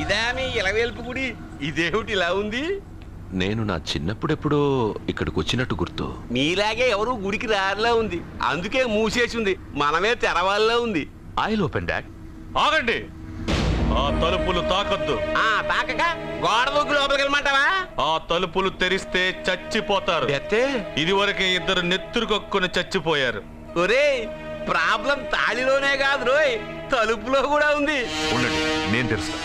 ఇదా మీ ఇలవేల్పు గుడి? ఇదేమిటి ఇలా ఉంది? నేను నా చిన్నప్పుడెప్పుడో ఇక్కడికి వచ్చినట్టు గుర్తు. మీలాగే ఎవరు గుడికి రారులా ఉంది, అందుకే మూసేసి ఉంది. మనమే తెరవాళ్ళలో ఉంది. I'll open dad. ఆగండి, ఆ తలుపులు తాకద్దు. తాకక గోడ దూకి లోపలికి వెళ్ళమంటావా? ఆ తలుపులు తెరిస్తే చచ్చిపోతారు. ఇదివరకే ఇద్దరు నెత్తురు కొక్కుని చచ్చిపోయారు. ఒరే, ప్రాబ్లం తాళిలోనే కాదు రోయ్, తలుపులో కూడా ఉంది. ఉండండి, నేను తెరుస్తా.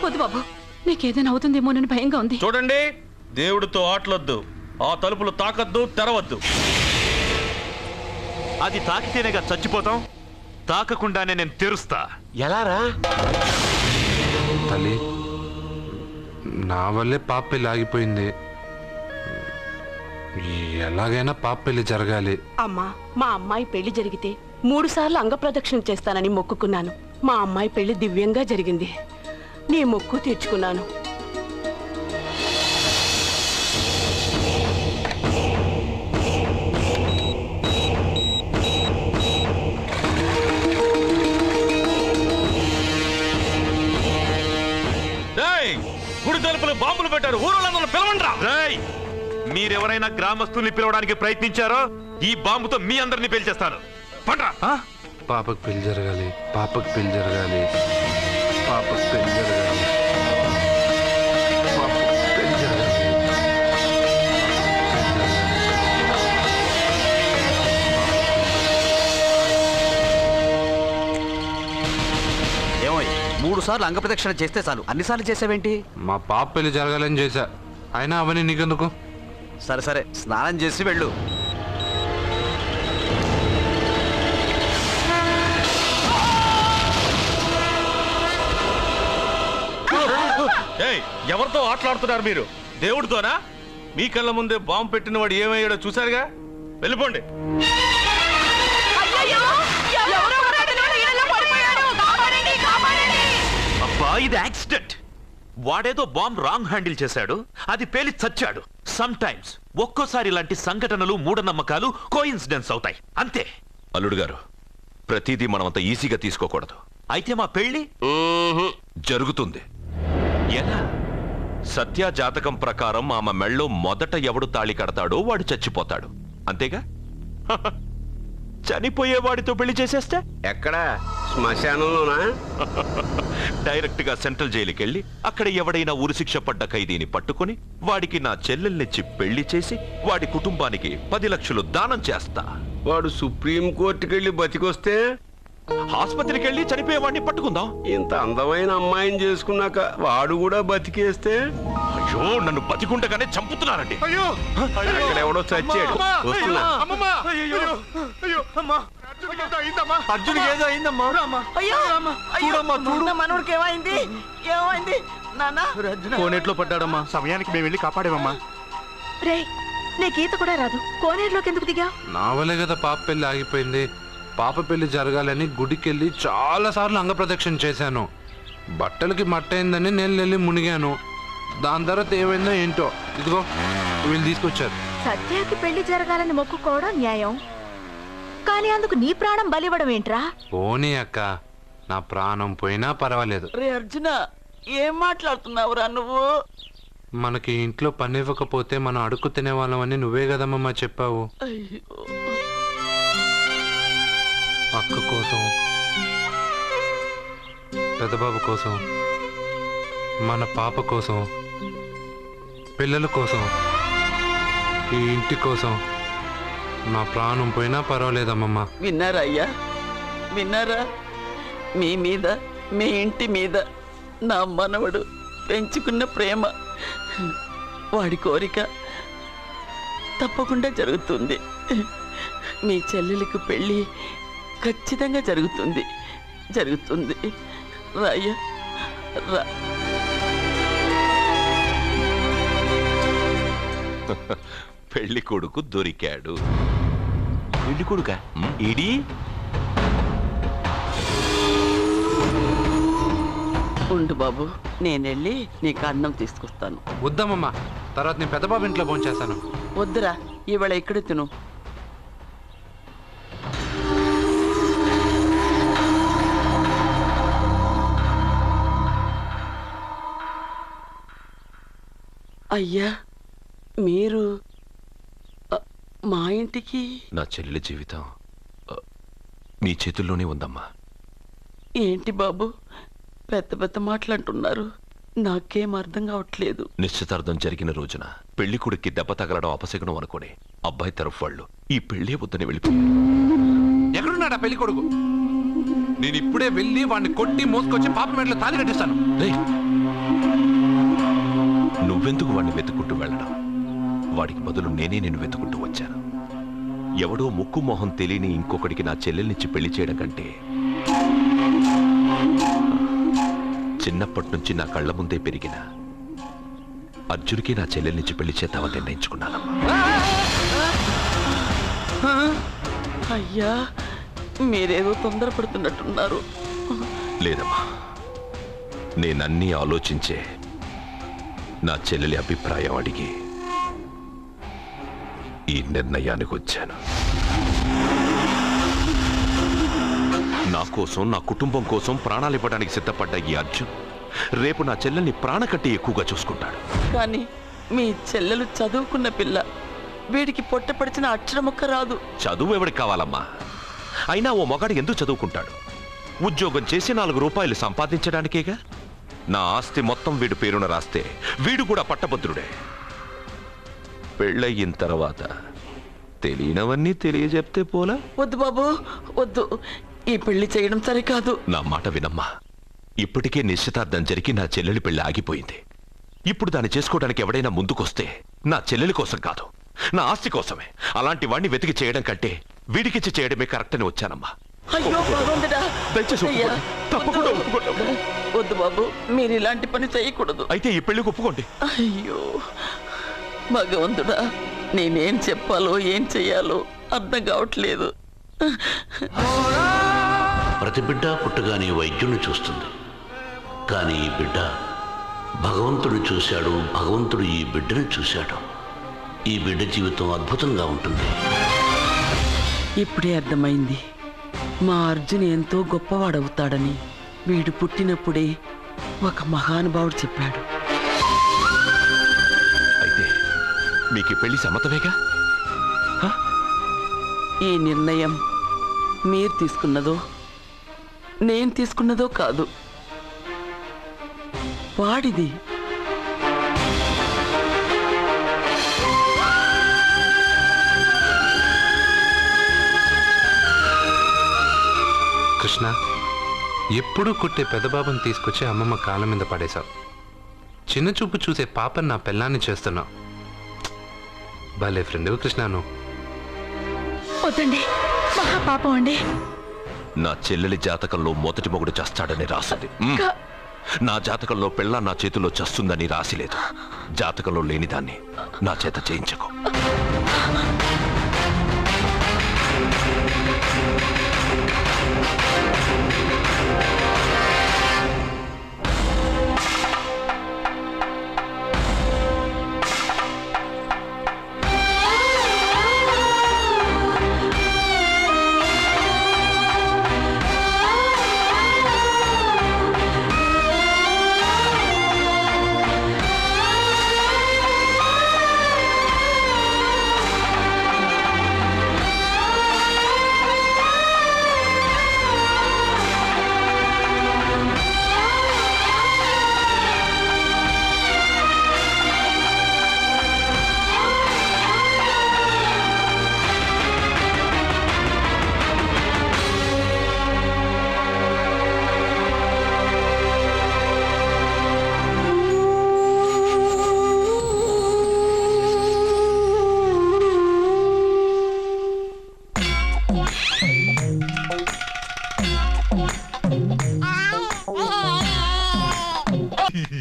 వద్దు బాబు, నీకేదైనా అవుతుందేమోనని భయంగా ఉంది. చూడండి, దేవుడితో ఆటలొద్దు. ఆ తలుపులు తాకద్దు, తెరవద్దు. అది తాకితేనేగా చచ్చిపోతాం, తాకకుండానే నేను తెరుస్తా. ఎలారా? తల్లి, నా వల్లే పాప పెళ్లి ఆగిపోయింది. ఎలాగైనా పాప పెళ్లి జరగాలి. అమ్మా, మా అమ్మాయి పెళ్లి జరిగితే 3 సార్లు అంగప్రదక్షిణ చేస్తానని మొక్కుకున్నాను. మా అమ్మాయి పెళ్లి దివ్యంగా జరిగింది. నీ మొక్కు తీర్చుకున్నాను. గుడి తలుపులు బాంబులు పెట్టారు, ఊరోళ్ళందరూ పిలవండ్రా. మీరెవరైనా గ్రామస్తుల్ని పిలవడానికి ప్రయత్నించారో ఈ బాంబుతో మీ అందరినీ పేల్చేస్తాను. పండ్రా. పాపకు పెళ్లి జరగాలి, పాపకు పెళ్లి జరగాలి, పాపకు పెళ్లి జరగాలి, పాపకు పెళ్లి జరగాలి. ఏమోయ్, 3 సార్లు అంగప్రదక్షిణ చేస్తే చాలు, అన్నిసార్లు చేసావేంటి? మా పాప పెళ్లి జరగాలని చేశా, అయినా అవన్నీ నీకెందుకు? సరే సరే, స్నానం చేసి వెళ్ళు. ఎవరితో ఆటలాడుతున్నారు మీరు? దేవుడితోనా? మీ కళ్ళ ముందే బాంబు పెట్టిన వాడు ఏమయ్యాడో చూశారుగా. వెళ్ళిపోండి. అబ్బా, ఇది యాక్సిడెంట్. వాడేదో బాంబ్ రాంగ్ హ్యాండిల్ చేశాడు, అది పేలి చచ్చాడు. సమ్ టైమ్స్ ఒక్కోసారి ఇలాంటి సంఘటనలు, మూఢనమ్మకాలు కోఇన్సిడెన్స్ అవుతాయి, అంతే. అల్లుడు గారు, ప్రతిదీ మనమంత ఈజీగా తీసుకోకూడదు. అయితే మా పెళ్లి జరుగుతుంది. ఎలా? సత్య జాతకం ప్రకారం ఆమె మెళ్ళో మొదట ఎవడు తాళి కడతాడో వాడు చచ్చిపోతాడు, అంతేగా? చనిపోయేవాడితో పెళ్లి చేసేస్తే ఎక్కడ? శ్మశానంలోనా? డైరెక్ట్ గా సెంట్రల్ జైలుకి వెళ్ళి అక్కడ ఎవడైనా ఉరిశిక్ష పడ్డ ఖైదీని పట్టుకుని వాడికి నా చెల్లెల్నిచ్చి పెళ్లి చేసి వాడి కుటుంబానికి 10 లక్షలు దానం చేస్తా. వాడు సుప్రీం కోర్టుకి వెళ్ళి బతికొస్తే ఆసుపత్రికి వెళ్ళి చనిపోయేవాడిని పట్టుకుందాం. ఇంత అందమైన అమ్మాయిని చేసుకున్నాక వాడు కూడా బతికేస్తే? అయ్యో, నన్ను బతికుండగానే చంపుతున్నారండి. అక్కడ ఎవడో చచ్చాడు. వస్తున్నా. అర్జున్కి ఏదో అయిందమ్మా. మనోడికి ఏమైంది? ఏమైంది నాన్న? కోనేట్లో పడ్డాడమ్మా. సమయానికి మేము వెళ్ళి కాపాడేమమ్మా. రే, నీకు ఈత కూడా రాదు, కోనేరులోకి ఎందుకు దిగా? నా వల్లే కదా పాప పెళ్లి ఆగిపోయింది. పాప పెళ్లి జరగాలని గుడికి వెళ్ళి చాలా సార్లు అంగప్రదక్షిణ చేశాను. బట్టలకి మట్టయిందని నేను వెళ్ళి మునిగాను. దాని తర్వాత ఏమైందో ఏంటో, ఇదిగో వీళ్ళు తీసుకొచ్చారు. సత్యాకి పెళ్లి జరగాలని మొక్కుకోవడం న్యాయం, కానీ అందుకు నీ ప్రాణం బలివ్వడం ఏంట్రా? పోనీ అక్క, నా ప్రాణం పోయినా పర్వాలేదు. రే అర్జున, ఏం మాట్లాడుతున్నావురా నువ్వు? మనకి ఇంట్లో పని ఇవ్వకపోతే మనం అడుక్కు తినేవాళ్ళమని నువ్వే కదమ్మా చెప్పావు. అక్క కోసం, పెద్దబాబు కోసం, మన పాప కోసం, పిల్లల కోసం, ఈ ఇంటి కోసం నా ప్రాణం పోయినా పర్వాలేదమ్మమ్మా. విన్నారా అయ్యా, విన్నారా? మీ మీద, మీ ఇంటి మీద నా మనవడు పెంచుకున్న ప్రేమ, వాడి కోరిక తప్పకుండా జరుగుతుంది. మీ చెల్లెలకు పెళ్ళి ఖచ్చితంగా జరుగుతుంది, జరుగుతుంది. రాయ్యా రా. పెళ్లి కొడుకు దొరికాడు. పెళ్లి కొడుకా? ఇడి ఉండు బాబు, నేనెళ్ళి నీకు అన్నం తీసుకొస్తాను. వద్దమ్మమ్మా, తర్వాత నేను పెద్దబాబు ఇంట్లో భోంచేస్తాను. వద్దురా, ఇవాళ ఇక్కడ తిను. అయ్యా మీరు మా ఇంటికి నా చెల్లెలి జీవితం మీ చేతుల్లోనే ఉందమ్మా. ఏంటి బాబు పెద్ద పెద్ద మాటలంటున్నారు? నాకేం అర్థం కావట్లేదు. నిశ్చితార్థం జరిగిన రోజున పెళ్లి కొడుక్కి దెబ్బ తగలడం అపశకునం అనుకుని అబ్బాయి తరఫు వాళ్ళు ఈ పెళ్లే వద్దని వెళ్ళిపోయారు. ఎక్కడున్నాడా పెళ్లి కొడుకు? నేను ఇప్పుడే వెళ్ళి వాడిని కొట్టి మోసుకొచ్చి పాప మెడలో తాళి కట్టిస్తాను. రేయ్, నువ్వెందుకు వాడిని వెతుక్కుంటూ వెళ్ళడం? వాడికి బదులు నేనే నిన్ను వెతుకుంటూ వచ్చాను. ఎవడో ముక్కు మొహం తెలియని ఇంకొకడికి నా చెల్లెల్నిచ్చి పెళ్లి చేయడం కంటే చిన్నప్పటి నుంచి నా కళ్ళ ముందే పెరిగిన అర్జున్కి నా చెల్లెల్నిచ్చి పెళ్లి చేద్దామని నిర్ణయించుకున్నానమ్మా. అయ్యా మీరేదో తొందరపడుతున్నట్టున్నారు. లేదమ్మా, నేనన్నీ ఆలోచించే నా చెల్లెలి అభిప్రాయం అడిగి ఈ నిర్ణయానికి వచ్చాను. నా కోసం, నా కుటుంబం కోసం ప్రాణాలు ఇవ్వడానికి సిద్ధపడ్డ ఈ అర్జున్ రేపు నా చెల్లెల్ని ప్రాణకట్టి ఎక్కువగా చూసుకుంటాడు. కానీ మీ చెల్లెలు చదువుకున్న పిల్ల, వీడికి పొట్టపడిచిన అక్షరముక్క రాదు. చదువు ఎవడికి కావాలమ్మా? అయినా ఓ మగాడు ఎందుకు చదువుకుంటాడు? ఉద్యోగం చేసి 4 రూపాయలు సంపాదించడానికేగా. నా ఆస్తి మొత్తం వీడు పేరున రాస్తే వీడు కూడా పట్టభద్రుడే. పెళ్ళయిన తర్వాత తెలియనవన్నీ తెలియజెప్తే పోలా? వద్దు బాబు వద్దు, ఈ పెళ్లి చేయడం సరికాదు. నా మాట వినమ్మా. ఇప్పటికే నిశ్చితార్థం జరిగి నా చెల్లెలి పెళ్లి ఆగిపోయింది. ఇప్పుడు దాన్ని చేసుకోవడానికి ఎవడైనా ముందుకొస్తే నా చెల్లెలి కోసం కాదు, నా ఆస్తి కోసమే. అలాంటి వాడిని వెతికి చేయడం కంటే వీడికిచ్చి చేయడమే కరెక్ట్ అని వచ్చానమ్మా. అయ్యో భగవంతుడా, దయచేసి అయ్యా, ఒప్పుకోండి. తప్పకుండా ఒప్పుకోండి. వద్దు బాబు, మీరు ఇలాంటి పని చేయకూడదు. అయితే ఈ పెళ్లికి ఒప్పుకోండి. అయ్యో భగవంతుడా, నేనేం చెప్పాలో ఏం చెయ్యాలో అర్థం కావట్లేదు. ప్రతి బిడ్డ పుట్టగానే వైద్యుని చూస్తుంది, కానీ ఈ బిడ్డ భగవంతుడు చూశాడు, భగవంతుడు ఈ బిడ్డను చూశాడు. ఈ బిడ్డ జీవితం అద్భుతంగా ఉంటుంది. ఇప్పుడే అర్థమైంది, మా అర్జున్ ఎంతో గొప్పవాడవుతాడని. వీడు పుట్టినప్పుడే ఒక మహానుభావుడు చెప్పాడు. అయితే మీకు ఈ పెళ్లి సమ్మతమేగా? ఈ నిర్ణయం మీరు తీసుకున్నదో నేను తీసుకున్నదో కాదు, వాడిది. కృష్ణ, ఎప్పుడూ కుట్టే పెద్దబాబుని తీసుకొచ్చి అమ్మమ్మ కాళ్ళ మీద పడేశావు. చిన్న చూపు చూసే పాపని నా పెళ్ళాన్ని చేస్తున్నావు. భలే ఫ్రెండ్ కృష్ణను. వద్దండి, మహాపాపం అండి. నా చెల్లెలి జాతకంలో మొదటి మొగుడు చస్తాడని రాసింది. నా జాతకంలో పెళ్ళ నా చేతిలో చస్తుందని రాసిలేదు. జాతకంలో లేనిదాన్ని నా చేత చేయించకు.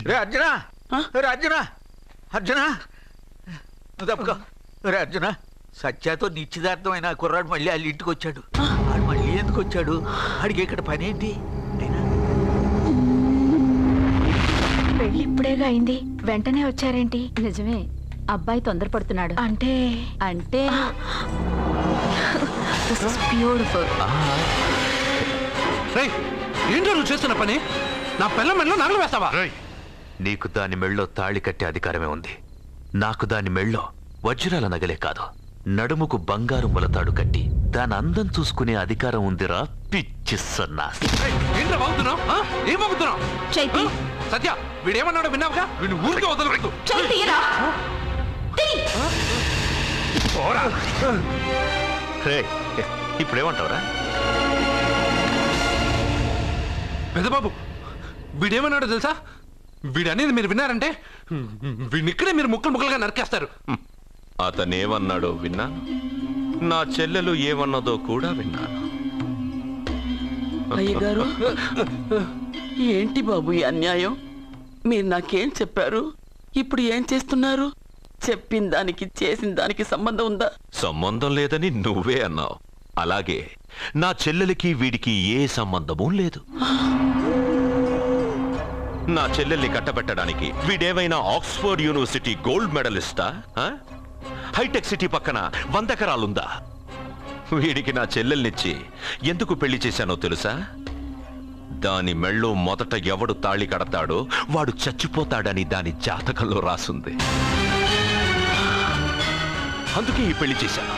రే అర్జున, రే అర్జున, అర్జున తప్పుకో. రే అర్జున, సత్యాతో నిశ్చితార్థమైన కుర్రాడు మళ్ళీ వాళ్ళ ఇంటికి వచ్చాడు. వాడు మళ్ళీ ఎందుకు వచ్చాడు? వాడికి ఇక్కడ పని ఏంటి? పెళ్లి ఇప్పుడేగా అయింది, వెంటనే వచ్చారేంటి? నిజమే, అబ్బాయి తొందరపడుతున్నాడు. అంటే అంటే బ్యూటిఫుల్. ఏంటో నువ్వు చేస్తున్న పని? నా పిల్ల మెడలో నగలు వేస్తావా? నీకు దాని మెళ్ళో తాళి కట్టే అధికారమే ఉంది. 4 నెలల నుంచి నా చెల్లెలి పెళ్లి ఆగిపోయింది. ఇప్పుడు దాన్ని చేసుకోవడానికి ఎవడైనా ముందుకొస్తే నా చెల్లెలి కోసం కాదు, నా ఆస్తి కోసమే. అలాంటి వాడిని వెతికి చేయడమే కరెక్ట్ అని వచ్చానమ్మా. ఏంటో నువ్వు చేస్తున్న పని? నా పిల్ల మెడలో నగలు వేస్తావా? నాకు దాని మెళ్ళో వజ్రాల నగలే కాదు, నడుముకు బంగారు మొలతాడు కట్టి దాని అందం చూసుకునే అధికారం ఉందిరా పిచ్చి సన్నాసి. ఏంట్రా బాగుతున్నావు? ఏం బాగుతున్నావు? చైతి సత్య వీడేమన్నాడో విన్నావుగా? వీడిని ఊరికే వదలవద్దు. చైతిరా ఇప్పుడేమంటావురా? పెద్దబాబు వీడేమన్నాడో తెలుసా? వీడనేది మీరు విన్నారంటే వీడిని ఇక్కడే మీరు ముక్కలు ముక్కలుగా నరికేస్తారు. అతనేమన్నాడో విన్నాను, నా చెల్లెలు ఏమన్నదో కూడా విన్నాను. అయ్యగారు, ఏంటి బాబు ఈ అన్యాయం? మీరు నాకేం చెప్పారు? ఇప్పుడు ఏం చేస్తున్నారు? చెప్పిన దానికి చేసిన దానికి సంబంధం ఉందా? సంబంధం లేదని నువ్వే అన్నావు. అలాగే నా చెల్లెలికి వీడికి ఏ సంబంధమూ లేదు. నా చెల్లెల్ని కట్టబెట్టడానికి వీడేమైనా ఆక్స్ఫర్డ్ యూనివర్సిటీ గోల్డ్ మెడలిస్టా? హైటెక్ సిటీ పక్కన 100 ఎకరాలుందా? వీడికి నా చెల్లెల్నిచ్చి ఎందుకు పెళ్లి చేశానో తెలుసా? దాని మెళ్ళో మొదట ఎవడు తాళి కడతాడో వాడు చచ్చిపోతాడని దాని జాతకంలో రాసుంది. అందుకే ఈ పెళ్లి చేశాను.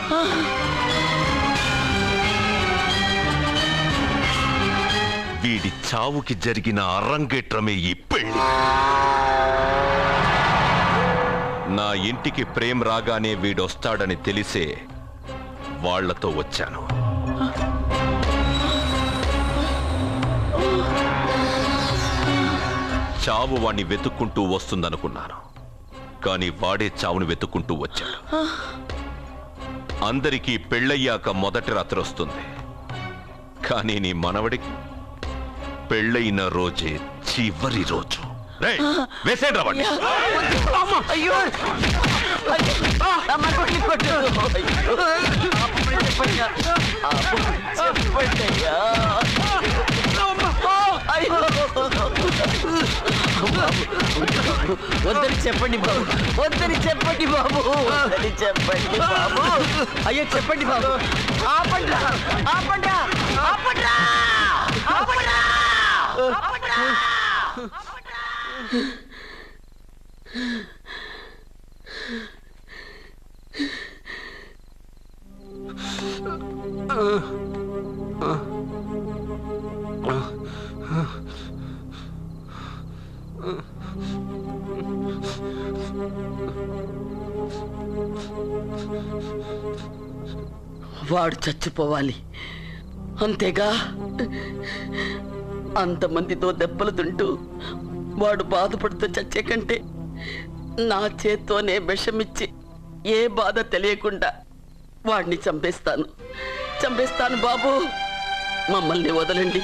వీడి చావుకి జరిగిన అరంగేట్రమే ఈ పెళ్లి. నా ఇంటికి ప్రేమ్ రాగానే వీడొస్తాడని తెలిసే వాళ్లతో వచ్చాను. చావు వాణ్ణి వెతుక్కుంటూ వస్తుందనుకున్నాను, కానీ వాడే చావుని వెతుక్కుంటూ వచ్చాడు. అందరికీ పెళ్ళయ్యాక మొదటి రాత్రి వస్తుంది, కానీ నీ మనవడికి పెళ్ళైన రోజే చివరి రోజు. వేసేయండి రా వాడిని. అయ్యో వద్దని చెప్పండి బాబు, వద్దని చెప్పండి బాబు, వద్దని చెప్పండి బాబు. అయ్యో చెప్పండి బాబు. ఆపండ్రా, ఆపండ్రా, ఆపండ్రా, ఆపండ్రా, ఆపండ్రా. వాడు చచ్చిపోవాలి అంతేగా. అంతమందితో దెబ్బలు తింటూ వాడు బాధపడుతూ చచ్చే కంటే నా చేత్తోనే విషమిచ్చి ఏ బాధ తెలియకుండా వాడిని చంపేస్తాను, చంపేస్తాను బాబు. మమ్మల్ని వదలండి.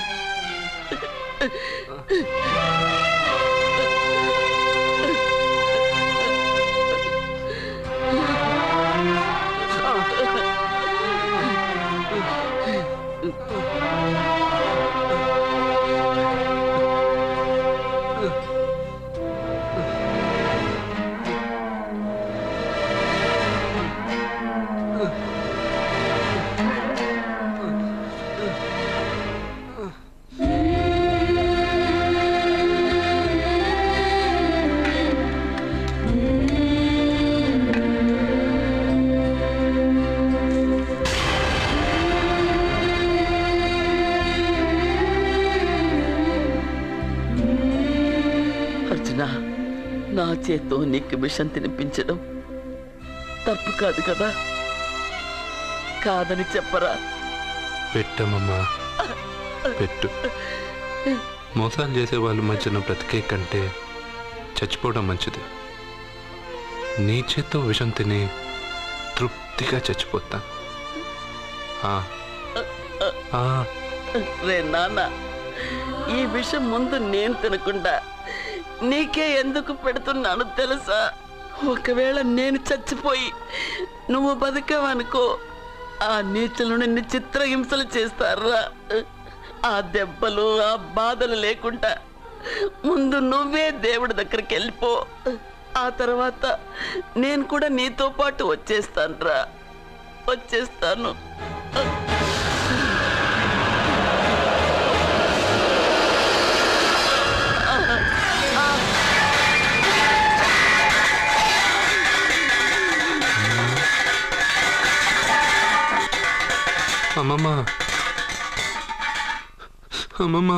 నా చేత్తో నీకు విషం తినిపించడం తప్పు కాదు కదా? కాదని చెప్పరా? పెట్టమ్మా, పెట్టు. మోసాలు చేసే వాళ్ళ మధ్యన బ్రతికే కంటే చచ్చిపోవడం మంచిది. నీ చేత్తో విషం తిని తృప్తిగా చచ్చిపోతా. రే నాన్న, ఈ విషయం ముందు నేను తినకుండా నీకే ఎందుకు పెడుతున్నాను తెలుసా? ఒకవేళ నేను చచ్చిపోయి నువ్వు బతికావనుకో, ఆ నీచులు నిన్ను చిత్రహింసలు చేస్తారా? ఆ దెబ్బలు ఆ బాధలు లేకుండా ముందు నువ్వే దేవుడి దగ్గరికి వెళ్ళిపో. ఆ తర్వాత నేను కూడా నీతో పాటు వచ్చేస్తాను, వచ్చేస్తాను. అమ్మమ్మ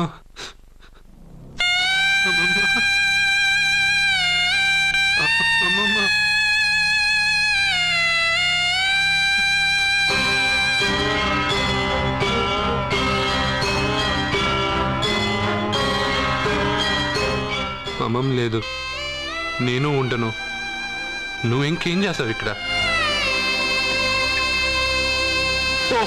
అమ్మమ్మ అమ్మమ్మ లేదు, నేను ఉండను. నువ్వు ఇంకేం చేస్తావు ఇక్కడ? ఓ